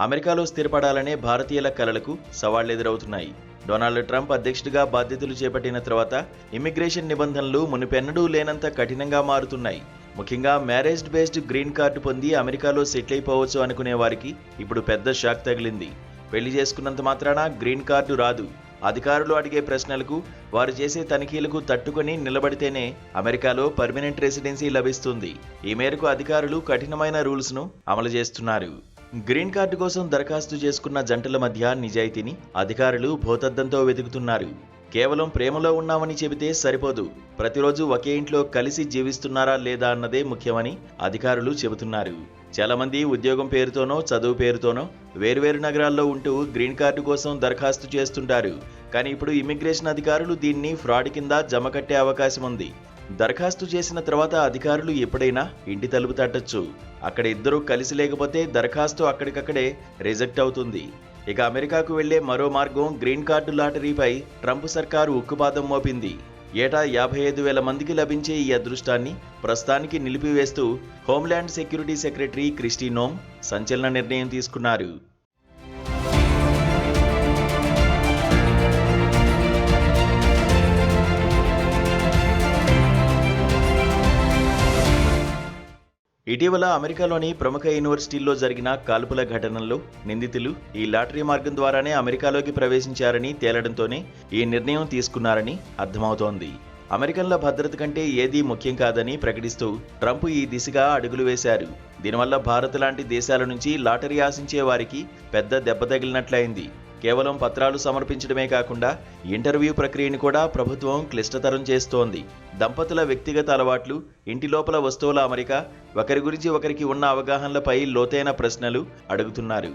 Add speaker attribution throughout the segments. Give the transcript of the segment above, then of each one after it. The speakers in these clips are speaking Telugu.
Speaker 1: అమెరికాలో స్థిరపడాలనే భారతీయుల కలలకు సవాళ్లెదురవుతున్నాయి. డొనాల్డ్ ట్రంప్ అధ్యక్షుడిగా బాధ్యతలు చేపట్టిన తర్వాత ఇమ్మిగ్రేషన్ నిబంధనలు మునుపెన్నడూ లేనంత కఠినంగా మారుతున్నాయి. ముఖ్యంగా మ్యారేజ్ బేస్డ్ గ్రీన్ కార్డు పొంది అమెరికాలో సెటిల్ అయిపోవచ్చు అనుకునే వారికి ఇప్పుడు పెద్ద షాక్ తగిలింది. పెళ్లి చేసుకున్నంత మాత్రాన గ్రీన్ కార్డు రాదు. అధికారులు అడిగే ప్రశ్నలకు, వారు చేసే తనిఖీలకు తట్టుకొని నిలబడితేనే అమెరికాలో పర్మనెంట్ రెసిడెన్సీ లభిస్తుంది. ఈ మేరకు అధికారులు కఠినమైన రూల్స్ను అమలు చేస్తున్నారు. గ్రీన్ కార్డు కోసం దరఖాస్తు చేసుకున్న జంటల మధ్య నిజాయితీని అధికారులు భూతద్దంతో వెతుకుతున్నారు. కేవలం ప్రేమలో ఉన్నామని చెబితే సరిపోదు, ప్రతిరోజు ఒకే ఇంట్లో కలిసి జీవిస్తున్నారా లేదా అన్నదే ముఖ్యమని అధికారులు చెబుతున్నారు. చాలా మంది ఉద్యోగం పేరుతోనో చదువు పేరుతోనో వేర్వేరు నగరాల్లో ఉంటూ గ్రీన్ కార్డు కోసం దరఖాస్తు చేస్తుంటారు. కానీ ఇప్పుడు ఇమ్మిగ్రేషన్ అధికారులు దీన్ని ఫ్రాడ్ కింద జమ కట్టే అవకాశం ఉంది. దరఖాస్తు చేసిన తర్వాత అధికారులు ఎప్పుడైనా ఇంటి తలుపు తట్టొచ్చు. అక్కడ ఇద్దరూ కలిసి లేకపోతే దరఖాస్తు అక్కడికక్కడే రిజెక్ట్ అవుతుంది. ఇక అమెరికాకు వెళ్లే మరో మార్గం గ్రీన్ కార్డు లాటరీపై ట్రంప్ సర్కారు ఉక్కుపాదం మోపింది. ఏటా 55,000 మందికి లభించే ఈ అదృష్టాన్ని ప్రస్తుతానికి నిలిపివేస్తూ హోంల్యాండ్ సెక్యూరిటీ సెక్రటరీ క్రిస్టీ నోమ్ సంచలన నిర్ణయం తీసుకున్నారు. ఇటీవల అమెరికాలోని ప్రముఖ యూనివర్సిటీల్లో జరిగిన కాల్పుల ఘటనల్లో నిందితులు ఈ లాటరీ మార్గం ద్వారానే అమెరికాలోకి ప్రవేశించారని తేలడంతోనే ఈ నిర్ణయం తీసుకున్నారని అర్థమవుతోంది. అమెరికన్ల భద్రత కంటే ఏదీ ముఖ్యం కాదని ప్రకటిస్తూ ట్రంప్ ఈ దిశగా అడుగులు వేశారు. దీనివల్ల భారత్ లాంటి దేశాల నుంచి లాటరీ ఆశించే వారికి పెద్ద దెబ్బ తగిలినట్లయింది. కేవలం పత్రాలు సమర్పించడమే కాకుండా ఇంటర్వ్యూ ప్రక్రియను కూడా ప్రభుత్వం క్లిష్టతరం చేస్తోంది. దంపతుల వ్యక్తిగత అలవాట్లు, ఇంటి లోపల వస్తువుల అమరిక, ఒకరి గురించి ఒకరికి ఉన్న అవగాహనలపై లోతైన ప్రశ్నలు అడుగుతున్నారు.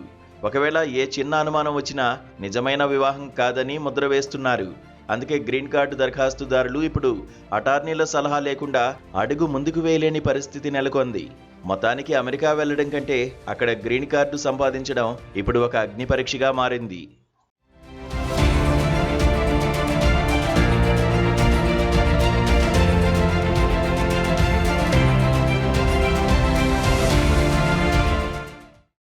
Speaker 1: ఒకవేళ ఏ చిన్న అనుమానం వచ్చినా నిజమైన వివాహం కాదని ముద్ర వేస్తున్నారు. అందుకే గ్రీన్ కార్డు దరఖాస్తుదారులు ఇప్పుడు అటార్నీల సలహా లేకుండా అడుగు ముందుకు వేయలేని పరిస్థితి నెలకొంది. మొత్తానికి అమెరికా వెళ్లడం కంటే అక్కడ గ్రీన్ కార్డు సంపాదించడం ఇప్పుడు ఒక అగ్ని పరీక్షగా మారింది.